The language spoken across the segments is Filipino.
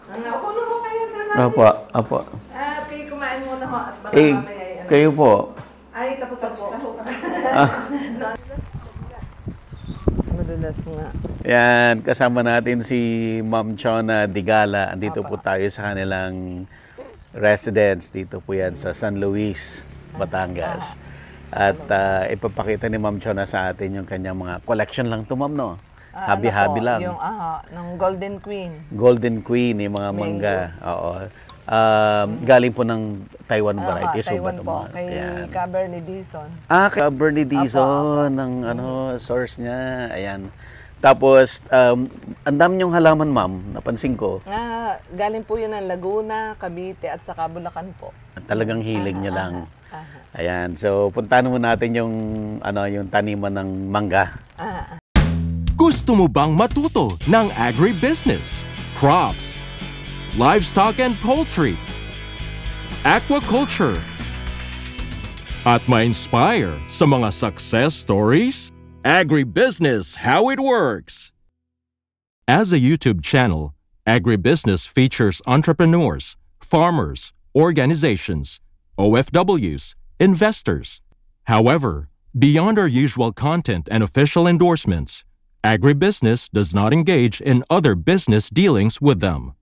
Upo na ho kayo sa namin. Apo, apo. Kayo kumain muna ho at baka Eh, mamaya yan. kayo po. Ay, tapos na po. Madulas nga. Yan, kasama natin si Ma'am Chona Digala. Andito po tayo sa kanilang residence. Dito po yan sa San Luis, Batangas. At ipapakita ni Ma'am Chona sa atin yung kanyang mga collection lang to, Ma'am, no? Habi-habi lang. Yung ng Golden Queen. Golden Queen, yung mga mangga. Oo. Galing po ng Taiwan varieties. Taiwan so, po. Kay Cabernet Dizon. Cabernet Dizon, ng source niya. Ayan. Tapos, ang dami niyong halaman, Ma'am, napansin ko. Galing po yun ng Laguna, Cavite, at saka Bulacan po. Talagang hilig niya lang. Ayan. So, puntahan mo natin yung, yung taniman ng mangga. Gusto mo bang matuto ng agribusiness, crops, livestock and poultry, aquaculture, at ma-inspire sa mga success stories? Agribusiness How It Works. As a YouTube channel, Agribusiness features entrepreneurs, farmers, organizations, OFWs, investors. However, beyond our usual content and official endorsements, Agribusiness does not engage in other business dealings with them.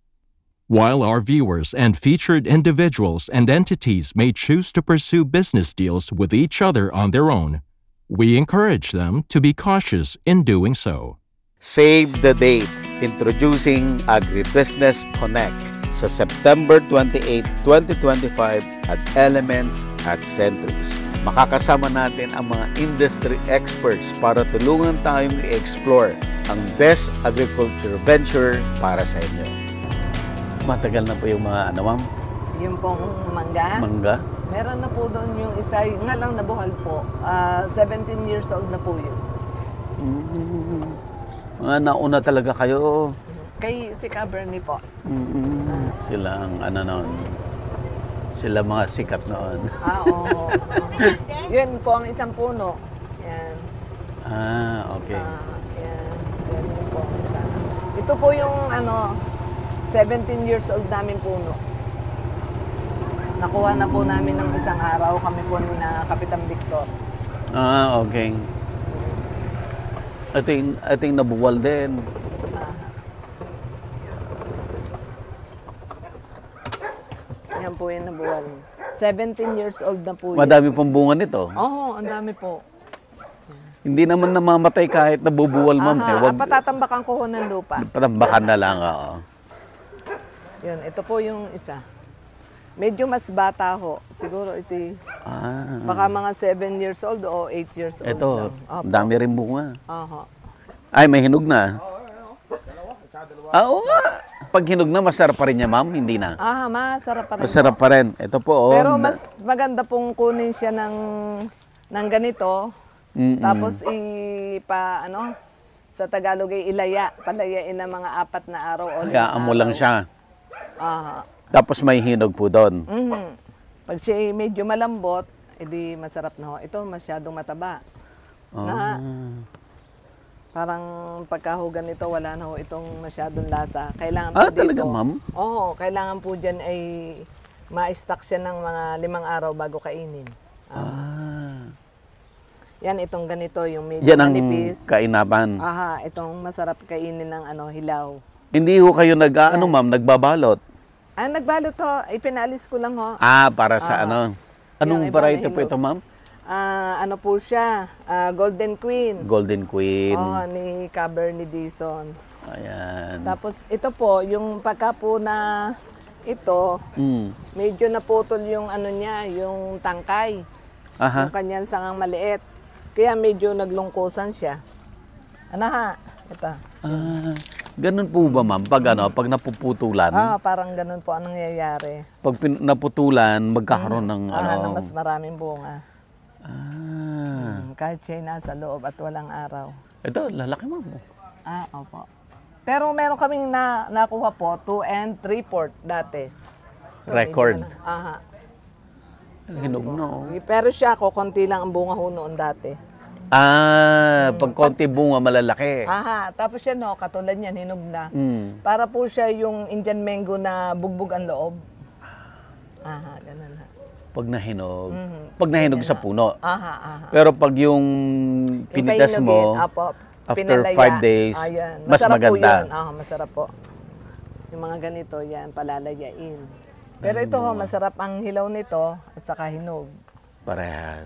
While our viewers and featured individuals and entities may choose to pursue business deals with each other on their own, we encourage them to be cautious in doing so. Save the date. Introducing Agribusiness Connect sa September 28, 2025 at Elements at Centrix. Makakasama natin ang mga industry experts para tulungan tayong i-explore ang best agriculture venture para sa inyo. Matagal na po yung mga Ma'am? Yung pong mangga. Mangga? Meron na po doon yung isa, nga lang nabuhal po. 17 years old na po yun. Mga nauna talaga kayo. Kay si Cabernet po. Sila ang noon. Sila mga sikat noon. Oo. Yun po ang isang puno. Yan. Okay. Yan. Yan yun po ang isa. Ito po yung 17 years old namin puno. Nakuha na po namin ng isang araw. Kami po ni na Kapitan Victor. Okay. I think nabuwal din. Yan po yung nabuwal. 17 years old na po yun. Madami pong bunga nito. Oo, ang dami po. Hindi naman namamatay kahit nabubuwal, Ma'am. Patatambakan ko ng lupa. Patambakan na lang, oo. Yun, ito po yung isa. Medyo mas bata ho. Siguro ito baka mga 7 years old o 8 years old. Ito, dami rin bunga. Ay, may hinog na. Oo nga. Pag hinog na, masarap pa rin niya, Ma'am? Hindi na? Masarap pa rin. Masarap pa rin. Ito po, Pero mas maganda pong kunin siya ng ganito. Tapos sa Tagalog ay ilaya. Palayain ng mga 4 na araw o 5 hayaan mo lang siya. Aha. Tapos may hinog po doon. Pag siya medyo malambot, edi masarap na ho. Ito masyadong mataba. Parang pagkahugan nito, wala na ho itong masyadong lasa. Kailangan po dito. Talaga, Ma'am? Oo, kailangan po dyan ay ma-stock siya ng mga 5 araw bago kainin. Yan, itong ganito, yung medyo manipis. Yan ang kainapan. Itong masarap kainin ng hilaw. Hindi ho kayo Ma'am, nagbabalot? Nagbalot ho, ipinalis ko lang ho. Para sa Anong variety po ito, Ma'am? Po siya, Golden Queen. Golden Queen. Ni Cabernet Dizon. Ayan. Tapos ito po, yung pagka po na ito, medyo naputol yung niya, yung tangkay. Yung kanyang sangang maliit. Kaya medyo naglungkusan siya. Ito. Ganun po ba, Ma'am? Pag napuputulan? Parang ganun po ang nangyayari. Pag naputulan, magkakaroon ng ng mas maraming bunga. Kahit siya nasa loob at walang araw. Ito, lalaki, Ma'am. Opo. Pero meron kaming nakuha po, 2 and 3/4 dati. Record. Hinog na, Pero siya, konti lang ang bunga ho noon dati. Pag konti bunga, malalaki. Aha, tapos yan no, katulad yan, hinog na. Mm. Para po siya yung Indian mango na bugbog ang loob. Aha, ganun ha. Pag nahinog. Pag nahinog sa puno. Aha. Pero pag yung pinitas mo, apo, after pinalaya. 5 days, Ayan. mas Masarap po maganda. yun. Masarap po. Yung mga ganito, yan, palalayain. Pero ito ho, masarap ang hilaw nito at saka hinog. Parehas.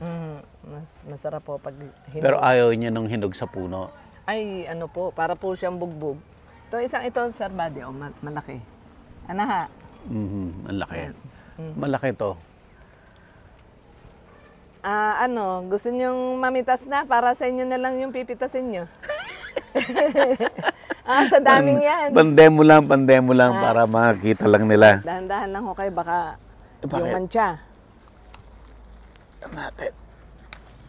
Mas masarap po pag hinog. Pero ayaw niya ng hinog sa puno. Ay, ano po, para po siyang bugbog. Ito, Sir Buddy, malaki. Ano ha? Ang laki. Malaki to. Gusto nyong mamitas na para sa inyo na lang yung pipitasin nyo? Sa daming yan. Pandemo lang para makakita lang nila. Dahan-dahan lang ho kayo, baka Bakit? yung mancha. Natin.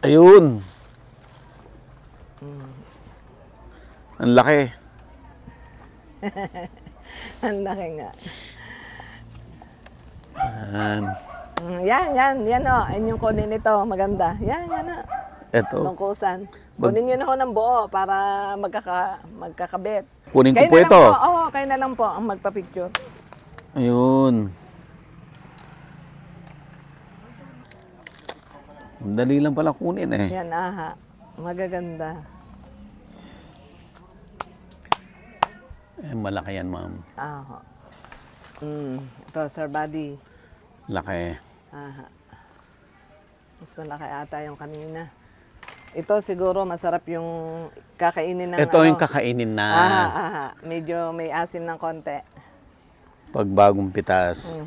Ayun. Ang laki. Ang laki nga. Yan. Yan o. Ayun yung kunin ito. Maganda. Yan o. Ito. Tungkusan. Kunin nyo na ho ng buo para magkakabit. Kunin ko Kayo po na lang ito. Oo, kayo na lang po ang magpa-picture. Ayun. Dali lang pala kunin eh. Yan, magaganda. Malaki yan, ma'am. Ito, Sir Buddy. Laki. Mas malaki ata yung kanina. Ito siguro masarap yung kakainin ng Ito yung kakainin na. Medyo may asim ng konti. Pag bagong pitas.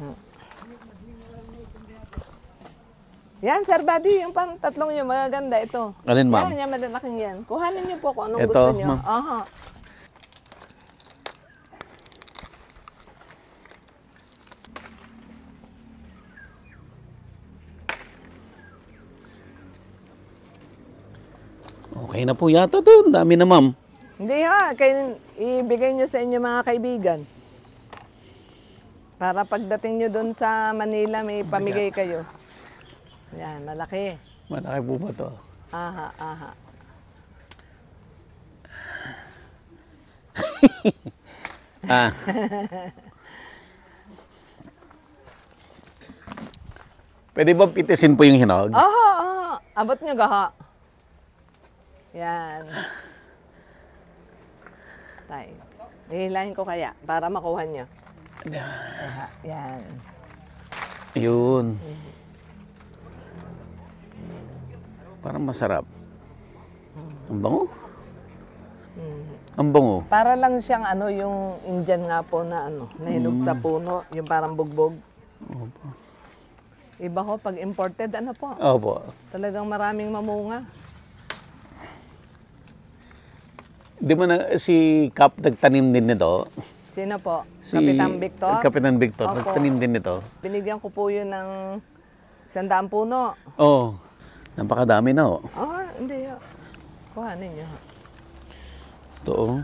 Yan, Sir Buddy, yung pang tatlong yun, magaganda ito. Alin, ma'am? Yan, malalaking yan. Kuhanin niyo po kung anong Ito, gusto niyo. ma'am. Okay na po yata to. Ang dami na, ma'am. Hindi ibigay niyo sa inyo mga kaibigan. Para pagdating niyo doon sa Manila, may pamigay kayo. Yan, malaki. Malaki po ba to? Pwede ba pitisin po yung hinog? Abot niyo gaha. Yan. Tay. Hihilahin ko kaya para makuha niyo. Yan. Yun. Parang masarap. Ang bango. Ang bango. Para lang siyang yung Indian nga po na nahinog sa puno, yung parang bugbog. Opo. Iba ho, pag imported, po? Opo. Talagang maraming mamunga. Di mo na si Kap nagtanim din nito? Sino po? Si Kapitan Victor? Kapitan Victor, Opo. nagtanim din nito. Binigyan ko po yun ng 100 puno. Oo. Napakadami na, oh. Hindi. Kuhanin niyo. Ito, oh.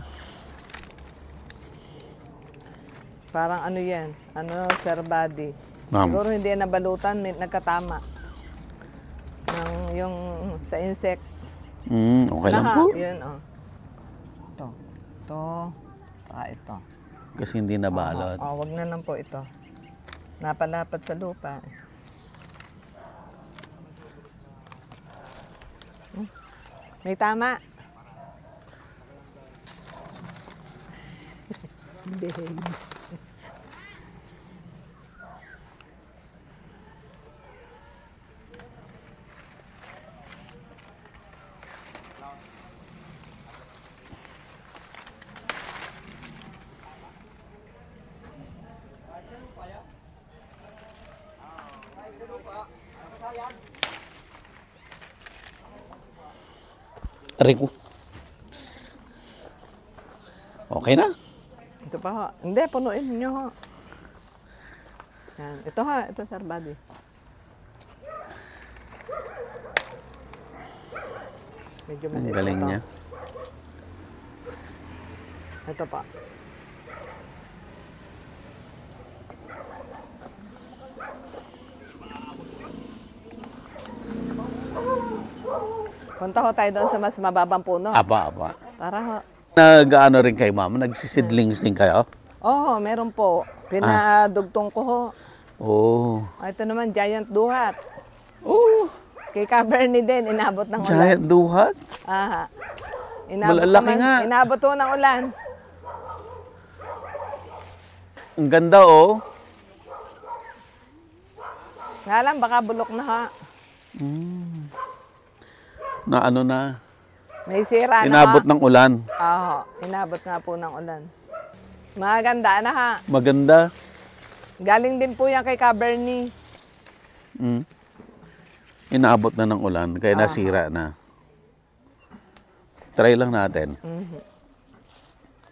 Parang yan? Sir Buddy. Ma'am. Siguro hindi yan nabalutan, nagkatama. Yung sa insect. Okay lang po. Yun, Ito. Ito. Kasi hindi nabalot. Wag na lang po ito. Napalapat sa lupa. May tama. Hindi. Rico. Okay na? Ito pa ho. Hindi, punuin nyo ho. Yan. Ito ha. Ito, Sir Buddy. Medyo Ang maliit galing ito. niya. Ito pa. Punta ko tayo doon sa mas mababang puno. Apa. Para ho. Nag-ano rin kayo, ma'am? Nagsisidlings din kayo? Oo, meron po. Pinadugtong ko ho. Oh. Ito naman, giant duhat. Oh. Kay Cabernet din, inabot ng ulan. Giant duhat? Aha. Malalaki nga. Inabot ho ng ulan. Ang ganda, oh. Nga lang, baka bulok na ha. Na ano na? May sira na Inabot ha. ng ulan. Oo, inabot nga po ng ulan. Maganda na ha. Maganda. Galing din po yan kay Cabernet. Inaabot na ng ulan, kaya nasira na. Try lang natin.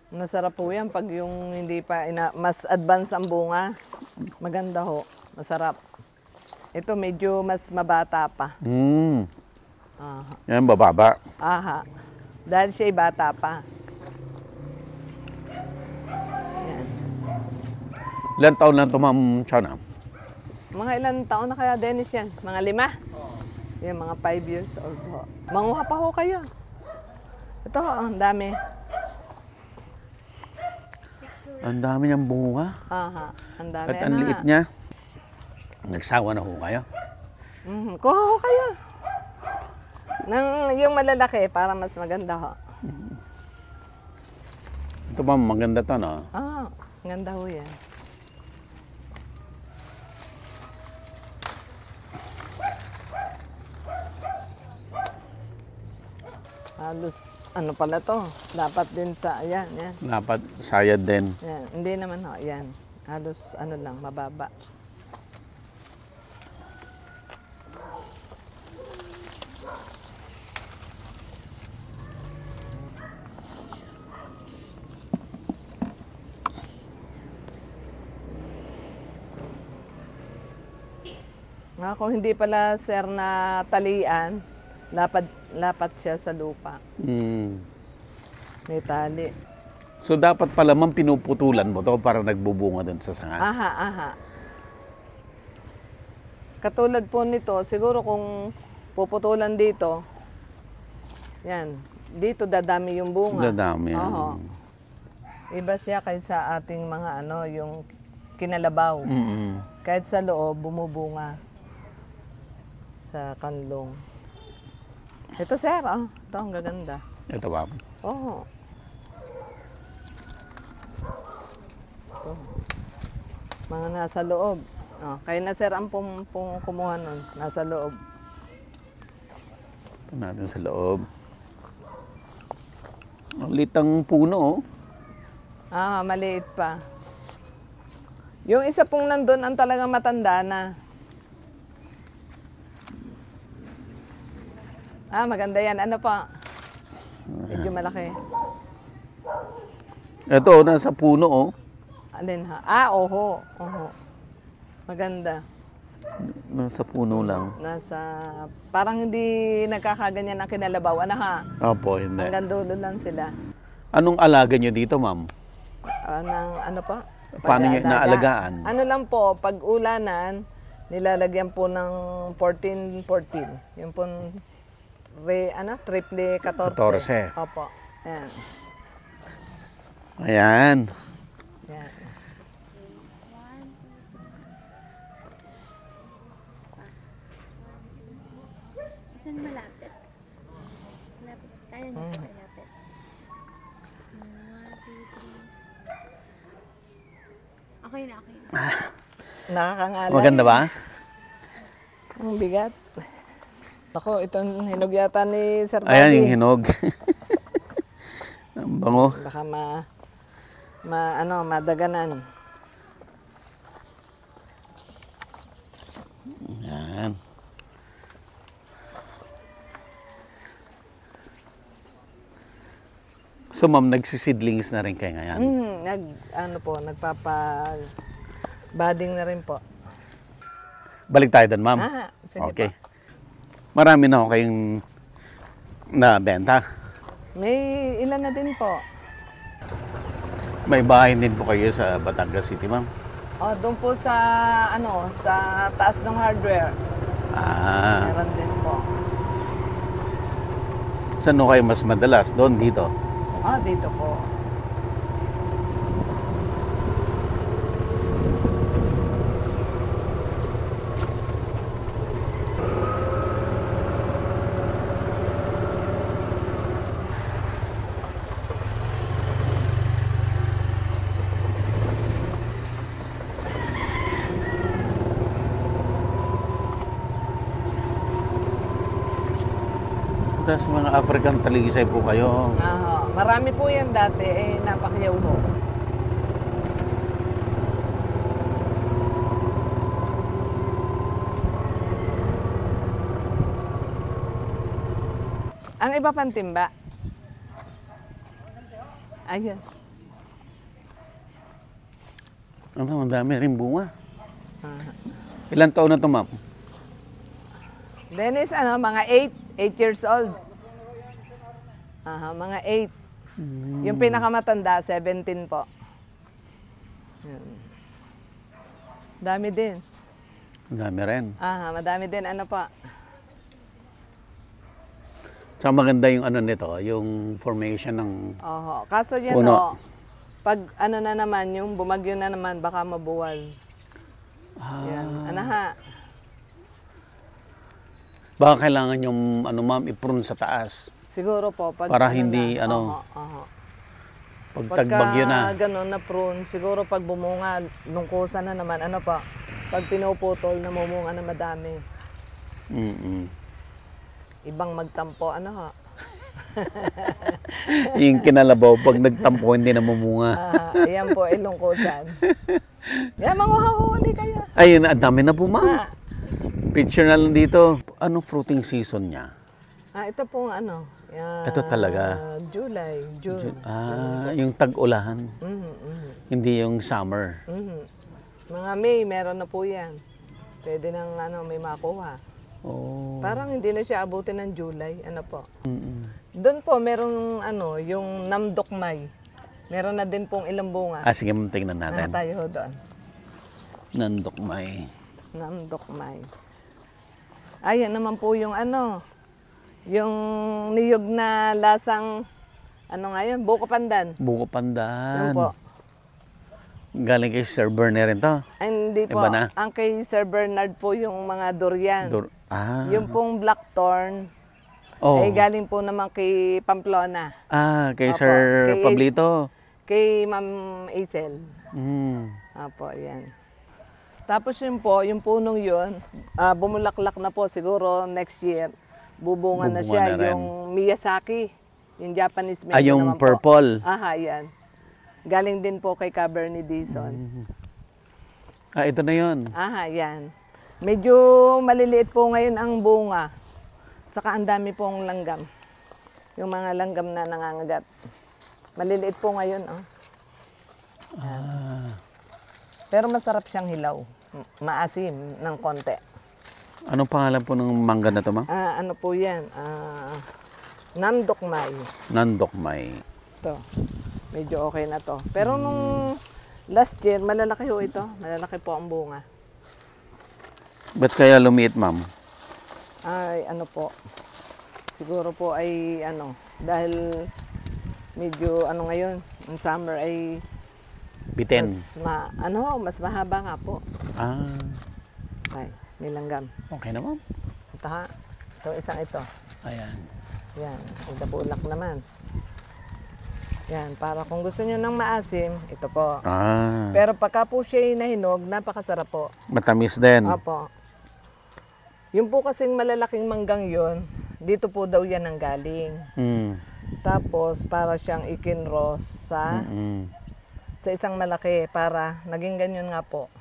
Masarap po yan pag yung hindi pa, mas advance ang bunga. Maganda ho, masarap. Ito medyo mas mabata pa. Aha. Yan, bababa. Aha. Dahil siya'y bata pa. Yan. Ilan taon lang ito, Ma'am Chana? Mga ilan taon na kaya, Dennis, yan? Mga 5? Yan, mga 5 years old ho. Manguha pa ho kayo. Ito ho, ang dami. Ang dami niyang bunga. Aha, ang dami. At ang liit niya. Nagsawa na ho kayo. Kuha ho kayo. Yung malalaki, para mas maganda ho. Ito, Ma'am, maganda to, no? Ah, ganda ho yan. Halos, ano pala to? Dapat din sa, ayan, yan. Dapat sayad din. Yan. Hindi naman ho, yan. Halos, ano lang, mababa. Kung hindi pala, sir, na talian, lapat siya sa lupa. May tali. So, dapat pala, Ma'am, pinuputulan mo to para nagbubunga dun sa sanga. Aha. Katulad po nito, siguro kung puputulan dito, yan, dito dadami yung bunga. Dadami. Oo. Iba siya kaysa ating mga ano, yung kinalabaw. Kahit sa loob, bumubunga sa kanlong. Ito, sir, ito ang gaganda. Ito, Ma'am. Oo. Ito. Mga nasa loob. Kaya na, sir, ang kumuha nun. Nasa loob. Ito natin sa loob. Ang litang puno, oh. Maliit pa. Yung isa pong nandun ang talagang matanda na. Maganda yan. Ano pa? Medyo malaki. Ito, nasa puno, oh. Alin ha? Oho. Maganda. Nasa puno lang. Parang hindi nagkakaganyan ang kinalabaw. Ano ha? Opo, hindi. Hanggang dulo lang sila. Anong alaga nyo dito, Ma'am? Ano pa? Paano nyo inaalagaan? Ano lang po, pag ulanan, nilalagyan po ng 14-14. Yung po, triple 14. 14. Opo. Ayan. Ayan. Yan. Saan malapit? Malapit. Kaya niyo malapit. 1, 2, 3. Okay na. Nakakangalay. Maganda ba? Ang bigat. Ako, itong hinog yata ni Sir Buddy. Ayan yung hinog. Ang bango. Baka madaganan. Ayan. So, Ma'am, nagsisidlings na rin kayo ngayon? Nagpapa-budding na rin po. Balik tayo doon, Ma'am. Sige Okay. po. Marami na ako kayong nabenta. May ilan na din po. May bahay din po kayo sa Batangas City, Ma'am? Doon po sa taas ng hardware. Meron din po. Saan ho kayo mas madalas? Doon, dito? Dito po. Tapos mga African talisay po kayo. Marami po yan dati, napakyaw ho. Ang iba pang timba. Ayun. Ang dami rin bunga. Ilan taon na ito, ma'am? Dennis, mga 8 years old. Mga 8. Yung pinakamatanda, 17 po. Yun. Dami din. Dami rin. Madami din. Ano pa? Saka maganda yung nito, yung formation ng Kaso yan puno. Pag na naman, yung bumagyo na naman, baka mabuwal. Yan. Baka kailangan yung ma'am, i-prune sa taas. Siguro po. Para hindi, pag tagbagyo na. Pagka gano'n na prune, siguro pag bumunga, lungkusan na naman, pag pinuputol, namumunga na madami. Ibang magtampo, Yung kinalabaw, pag nagtampo, hindi namumunga. Ayan po, lungkusan. Yan, manguhahuli kayo. Ayun, ang dami na po, ma'am. Picture na lang dito. Anong fruiting season niya? Ito pong Ito talaga? July, June. Yung tag-ulahan. Hindi yung summer. Mga May, meron na po yan. Pwede nang may makuha. Parang hindi na siya abutin ng July. Doon po, merong yung namdokmay. Meron na din pong ilang bunga. Sige, tingnan natin. Tayo doon. Namdokmay. Namdokmay. Ayan naman po yung yung niyog na lasang, ngayon, buko pandan. Buko pandan. Ano po? Galing kay Sir Bernard rin to? Hindi po. Iba na? Ang kay Sir Bernard po yung mga durian. Yung pong blackthorn, ay galing po naman kay Pamplona. Kay Sir Pablito? Kay Ma'am Hazel. Apo, yan. Tapos yun po, yung punong yun, bumulaklak na po siguro next year. Bubunga na siya, yung Miyazaki, yung Japanese mango yung naman purple? Po. Yan. Galing din po kay Cabernet Dison. Ito na yun? Yan. Medyo maliliit po ngayon ang bunga. Saka ang dami pong langgam. Yung mga langgam na nangangagat. Maliliit po ngayon, Pero masarap siyang hilaw. Maasim ng konti. Anong pangalan po ng mangga na to, ma'am? Ano po yan? Namdokmay. Namdokmay. Ito. Medyo okay na to. Pero nung last year, malalaki ho ito. Malalaki po ang bunga. Ba't kaya lumiit, ma'am? Po. Siguro po ay dahil medyo ngayon, ang summer ay Bitin. mas mahaba nga po. Ay, may langgam. Okay na, ma'am. Ito isang ito. Ayan. Yan, ulak naman. Yan, para kung gusto nyo ng maasim, ito po. Pero pagka po siya nahinog, napakasarap po. Matamis din. Opo. Yung po kasing malalaking manggang yon, dito po daw yan ang galing. Tapos para siyang ikinros sa isang malaki para naging ganyan nga po.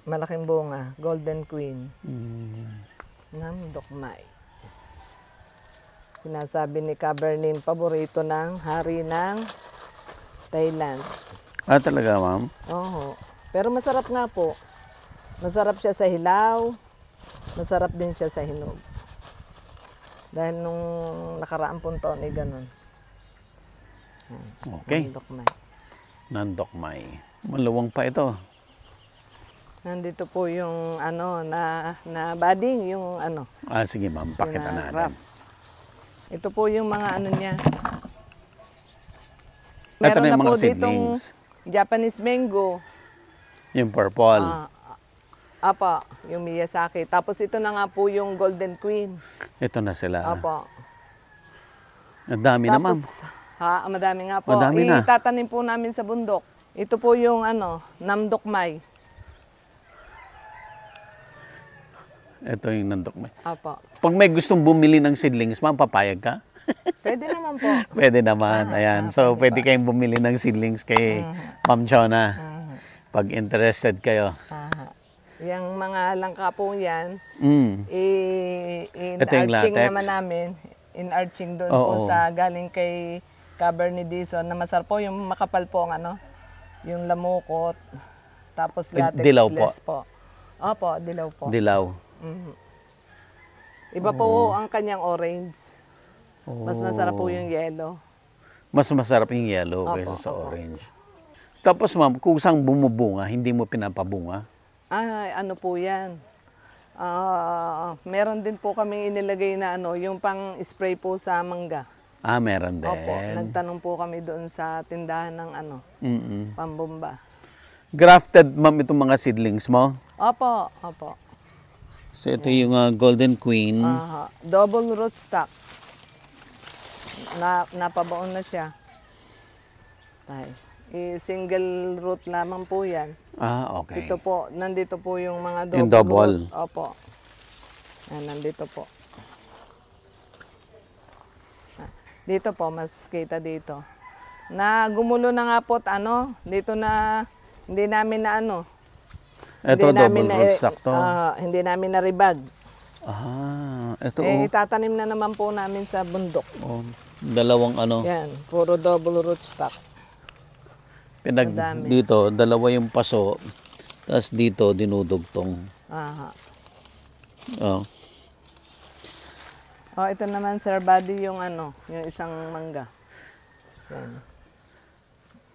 Malaking bunga, Golden Queen. Namdokmay. Sinasabi ni Cabernet, paborito ng hari ng Thailand. Talaga, ma'am? Oo. Pero masarap nga po. Masarap siya sa hilaw. Masarap din siya sa hinog. Dahil nung nakaraang pong taon ay ganun. Okay. Namdokmay. Namdokmay. Malawang pa ito. Nandito po yung na budding, yung Sige, ma'am, pakita natin. Ito po yung mga ano niya. Ito Meron na yung na po mga ditong seedlings. Japanese mango. Yung purple. Apa, yung Miyazaki. Tapos ito na nga po yung Golden Queen. Ito na sila. Apa. Ang dami na, ma'am. Tapos, madami nga po. Madami na. Itatanim po namin sa bundok. Ito po yung namdokmay. Ito yung nandok. Apa. Pag may gustong bumili ng seedlings, ma'am, papayag ka? Pwede naman po. Pwede naman. Ayan. So, pwede kayong bumili ng seedlings kay Ma'am Chona. Pag interested kayo. Yung mga langka po yan, Ito yung in-arching latex. naman namin. In-arching doon po sa galing kay Cabernet Dison na masarap po yung makapal po ang yung lamukot. Tapos latex Dilaw po. less po. Opo, dilaw po. Dilaw. Iba po ang kanyang orange. Mas masarap po yung yellow. Mas masarap yung yellow kaysa sa orange. Tapos ma'am, kusang bumubunga, hindi mo pinapabunga? Ano po yan? Meron din po kami inilagay na yung pang spray po sa mangga. Meron din. Opo, nagtanong po kami doon sa tindahan ng pambomba. Grafted ma'am itong mga seedlings mo? Opo, opo. So ito yung Golden Queen. Double rootstock. Napabaon na siya. Single root lamang po yan. Okay. Ito po, nandito po yung mga double, Yung double. root. Opo. Nandito po. Dito po, mas kita dito. Na gumulo na nga po dito na hindi namin na Ito double rootstock to. hindi namin na-rebag. Ito Itatanim na naman po namin sa bundok. dalawang Yan, puro double rootstock. Dito, dalawa yung paso. Tapos dito, dinudugtong. Ito naman, Sir Buddy, yung yung isang mangga. Yan.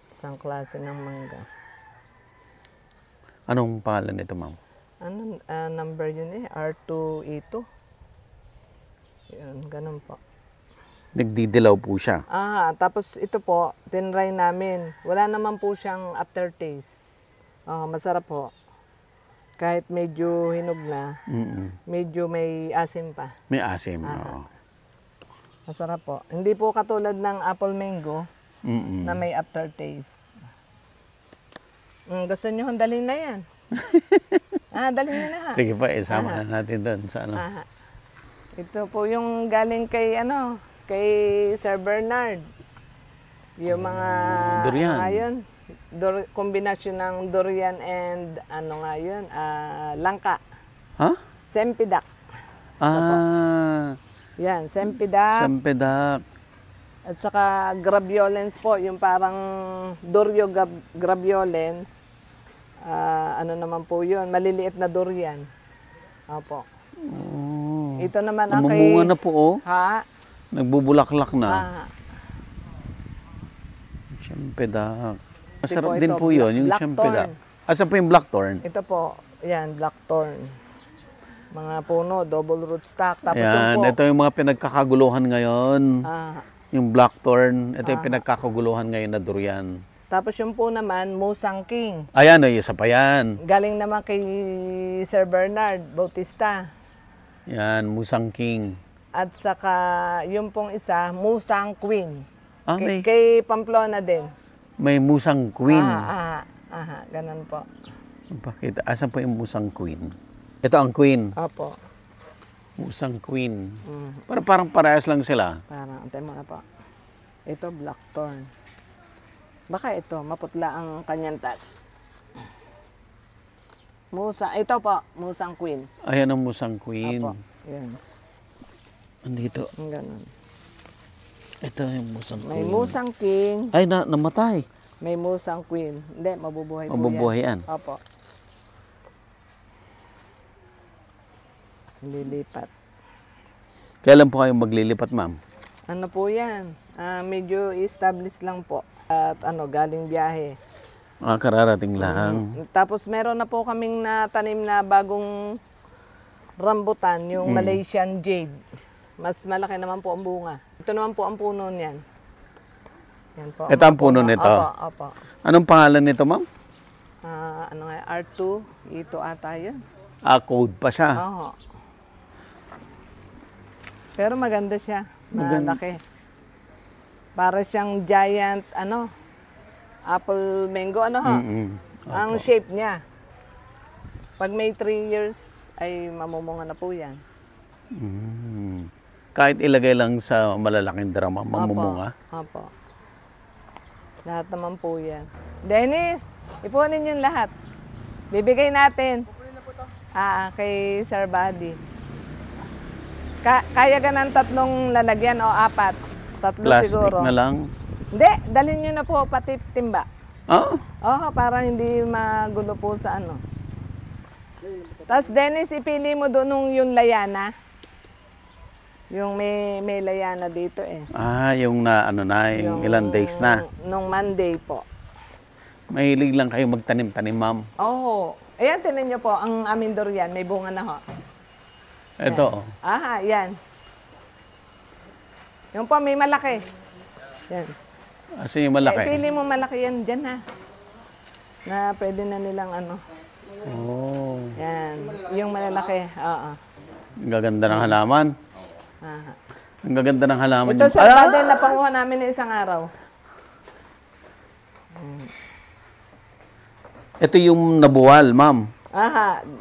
Isang klase ng mangga. Anong pangalan nito, ma'am? Number yun R2E2. Yun, ganun po. Nagdidilaw po siya. Tapos ito po, tinry namin. Wala naman po siyang aftertaste. Masarap po. Kahit medyo hinog na, medyo may asim pa. May asim. Oo. Masarap po. Hindi po katulad ng apple mango na may aftertaste. Gusto nyo, dalhin na yan. Dalhin nyo na. Sige pa, isama na natin doon sa Ito po yung galing kay kay Sir Bernard. Yung mga durian. Kombinasyon ng durian and langka. Sempidak. Yan, sempidak. Sempidak. At saka graviolens po, yung parang Doryo graviolens. Naman po yun, maliliit na durian. Opo. Ito naman ang kay... Namumunga na po, Nagbubulaklak na. Sempidak. Masarap din po yun, yung sempidak. Saan po yung blackthorn? Ito po, yan, blackthorn. Mga puno, double rootstock. Tapos Ayan, ito yung mga pinagkakaguluhan ngayon. Yung blackthorn, ito yung pinagkakaguluhan ngayon na durian. Tapos yung po naman, Musang King. Ayan, isa pa yan. Galing naman kay Sir Bernard Bautista. Yan, Musang King. At saka yung pong isa, Musang Queen. May... Kay Pamplona din. May Musang Queen. Ganun po. Bakit? Asan po yung Musang Queen? Ito ang Queen. Opo. Musang Queen. Parang parehas lang sila. Parang, antay mo na po. Ito, blackthorn. Baka ito, maputla ang kanyang tag. Ito po, Musang Queen. Ayan ang Musang Queen. Opo, yan. Andito. Ganun. Ito yung Musang Queen. May Musang King. Ay, namatay. May Musang Queen. Hindi, mabubuhay po yan. Mabubuhay yan. Opo. Lilipat. Kailan po kayo maglilipat, ma'am? Ano po yan? Medyo established lang po. At galing biyahe. Kararating lang. Tapos meron na po kaming natanim na bagong rambutan, yung Malaysian Jade. Mas malaki naman po ang bunga. Ito naman po ang puno niyan. Yan po. Ito ang puno nito. Opo. Anong pangalan nito, ma'am? Ano nga, R2, ito ata yun. Code pa siya. Oo. Pero maganda siya. Malaki. Para siyang giant, apple mango, Ang shape niya. Pag may 3 years, ay mamumunga na po yan. Kahit ilagay lang sa malalaking drama, mamumunga. Opo. Lahat naman po yan. Dennis, ipunin yung lahat. Bibigay natin. Kay Sir Buddy. Kaya ka ng 3 lalagyan o 4? 3 Plastic siguro. na lang. Hindi, dalhin nyo na po pati timba. Ah? Para hindi magulo po sa ano. Tapos Dennis, ipili mo doon yung layana. Yung may layana dito eh. Yung yung ilang days na. Nung Monday po. Mahilig lang kayo magtanim-tanim, ma'am. Oo. Ayan, tinan nyo po, ang aming durian, may bunga na ho. Ito. Yan. Yung po, may malaki. Yan. Kasi yung malaki. Pili mo malaki yan dyan ha. Na pwede na nilang Oh. Yan. Yung malalaki. Oo. Ang gaganda ng halaman. Ang gaganda ng halaman. Ito sa Buddy, napanguha namin na isang araw. Ito yung nabuwal, ma'am.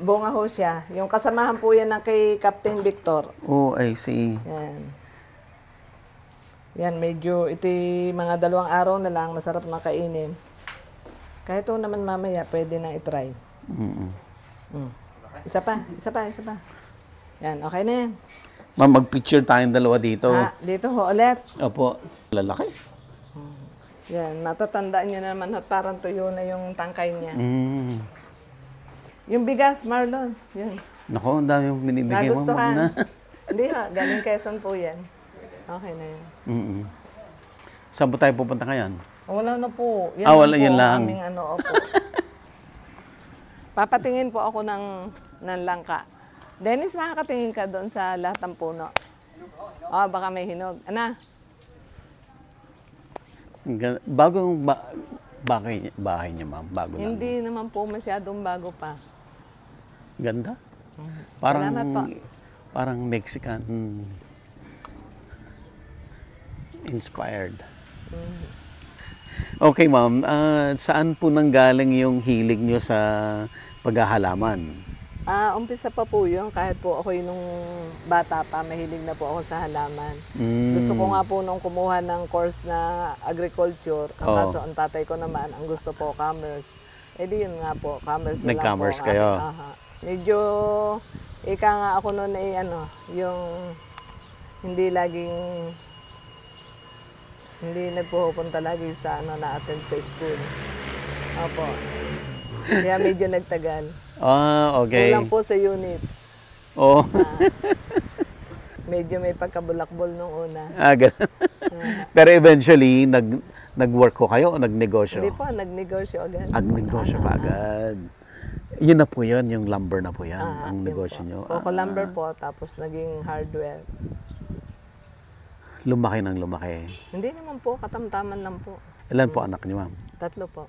Bunga ho siya. Yung kasamahan po yan ng kay Captain Victor. Oh, I see. Yan. Yan, medyo, ito mga 2 araw na lang, masarap na kainin. Kahit ito naman mamaya, pwede na itry. Isa pa. Yan, okay na yan. Ma'am, mag-picture tayong dalawa dito. Dito ho, ulit. Opo. Lalaki. Yan, natatandaan nyo naman at parang tuyo na yung tangkay niya. Yung bigas, Marlon. Yun. Naku, ang dami yung binibigay mo, ma'am na. Hindi ha, galing Quezon po yan. Okay na yan. Saan po tayo pupunta ngayon? Wala na po. Wala, yan lang. Aming opo. Papatingin po ako ng langka. Dennis, makakatingin ka doon sa lahat ng puno. Baka may hinog. Bagong bahay niya, ma'am? Bago lang. Hindi naman po masyadong bago pa. Ganda. Salamat po. Parang Mexican inspired. Okay, ma'am. Saan po nanggaling yung hilig nyo sa paghahalaman? Umpisa pa po yun. Kahit po ako nung bata pa, mahilig na po ako sa halaman. Gusto ko nga po nung kumuha ng course na agriculture. Ang kaso, ang tatay ko naman, ang gusto po, commerce. di yun nga po, commerce na lang po. Nag-commerce kayo? Medyo, ika nga ako noon yung hindi nagpupunta lagi sa na-attend sa school. Opo. Kaya medyo nagtagal. Okay. Kulang po sa units. Medyo may pagkabulakbol nung una. Ganun. Pero eventually, nag-work ko kayo o nagnegosyo? Hindi po, nagnegosyo agad. Nagnegosyo pa agad. Yun na po yun, yung lumber na po yan, ang negosyo nyo. Coco lumber po, tapos naging hardware. Lumaki ng lumaki. Hindi naman po, katamtaman lang po. Ilan po anak niyo, ma'am? 3 po.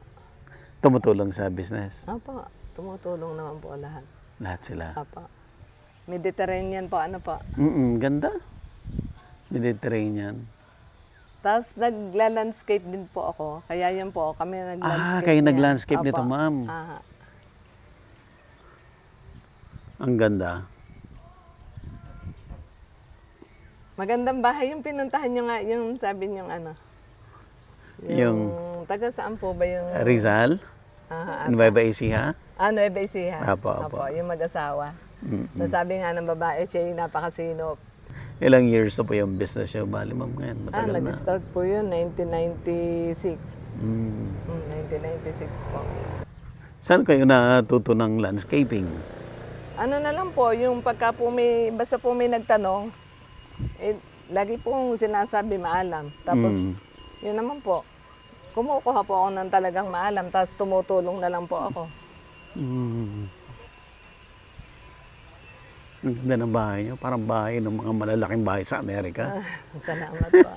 Tumutulong sa business? Opo, tumutulong naman po lahat. Lahat sila? Opo. Mediterranean po, po? Ganda. Mediterranean. Tapos nagla-landscape din po ako. Kaya yan po, kami nag-landscape. Kayo nag-landscape nito, ma'am. Ang ganda. Magandang bahay yung pinuntahan nyo nga, yung sabi nyo Yung taga saan po ba yung... Rizal? Nueva Ecija? Nueva Ecija. Apo. Yung mag-asawa. Sabi nga ng babae, siya yung napakasinop. Ilang years na po yung business nyo? Bali, ma'am, ngayon. Matagal na. Nag-start po yun, 1996. 1996 po. Saan kayo natuto ng landscaping? Na lang po, yung pagka po basta po may nagtanong, lagi pong sinasabi maalam. Tapos, yun naman po, kumukuha po ako ng talagang maalam, tapos tumutulong na lang po ako. Ang ganda ng bahay niyo. Parang bahay ng mga malalaking bahay sa Amerika. Salamat po.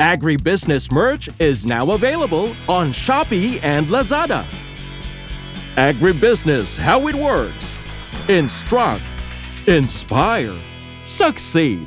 Agribusiness merch is now available on Shopee and Lazada. Agribusiness, how it works. Instruct, inspire, succeed.